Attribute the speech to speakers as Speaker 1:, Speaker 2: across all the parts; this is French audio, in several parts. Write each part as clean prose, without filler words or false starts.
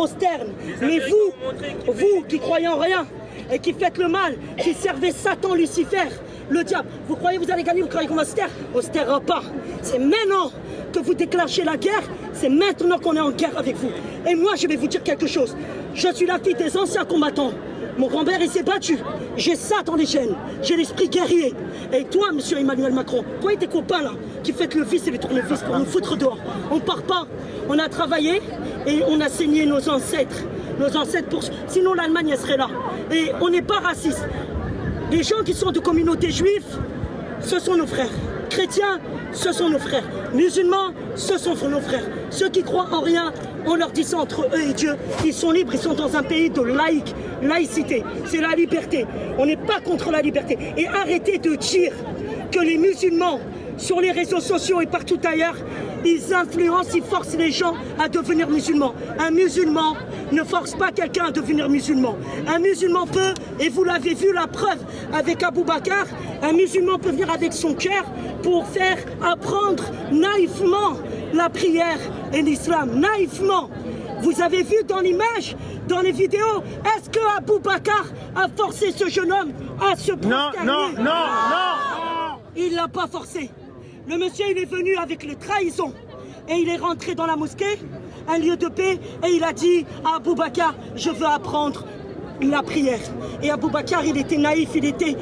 Speaker 1: Stern. Mais vous qui croyez en rien et qui faites le mal, qui servez Satan, Lucifer, le diable, vous croyez que vous allez gagner, vous croyez qu'on va se taire? On se taira pas. C'est maintenant que vous déclenchez la guerre, c'est maintenant qu'on est en guerre avec vous. Et moi, je vais vous dire quelque chose. Je suis la fille des anciens combattants. Mon grand-père, il s'est battu. J'ai ça dans les gènes. J'ai l'esprit guerrier. Et toi, monsieur Emmanuel Macron, toi et tes copains là, qui faites le vice et les tournevis pour nous foutre dehors, on part pas. On a travaillé et on a saigné nos ancêtres. Nos ancêtres pour... Sinon, l'Allemagne, elle serait là. Et on n'est pas raciste. Les gens qui sont de communauté juive, ce sont nos frères. Chrétiens, ce sont nos frères. Musulmans, ce sont nos frères. Ceux qui croient en rien, on leur dit ça entre eux et Dieu. Ils sont libres, ils sont dans un pays de laïcité. C'est la liberté. On n'est pas contre la liberté. Et arrêtez de dire que les musulmans, sur les réseaux sociaux et partout ailleurs, ils influencent, ils forcent les gens à devenir musulmans. Un musulman ne force pas quelqu'un à devenir musulman. Un musulman peut, et vous l'avez vu la preuve avec Abou Bakar, un musulman peut venir avec son cœur pour faire apprendre naïvement la prière et l'islam. Naïvement. Vous avez vu dans l'image, dans les vidéos, est-ce que Abou Bakar a forcé ce jeune homme à se prosterner?
Speaker 2: Non.
Speaker 1: Il ne l'a pas forcé. Le monsieur, il est venu avec les trahisons. Et il est rentré dans la mosquée, un lieu de paix, et il a dit à Abou Bakar, je veux apprendre la prière. Et Abou Bakar, il était naïf, il était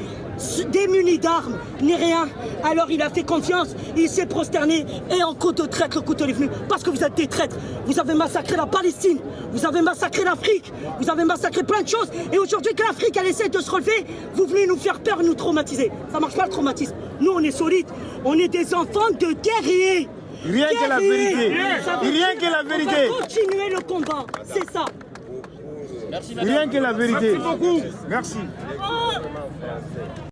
Speaker 1: démuni d'armes, ni rien. Alors il a fait confiance, il s'est prosterné, et en coup de traître, le couteau est venu. Parce que vous êtes des traîtres. Vous avez massacré la Palestine, vous avez massacré l'Afrique, vous avez massacré plein de choses. Et aujourd'hui que l'Afrique, elle essaie de se relever, vous voulez nous faire peur, nous traumatiser. Ça marche pas le traumatisme. Nous, on est solides, on est des enfants de guerriers.
Speaker 2: Rien que la vérité. Rien que la vérité.
Speaker 1: On va continuer le combat, c'est ça.
Speaker 2: Rien que la vérité. Merci beaucoup. Merci.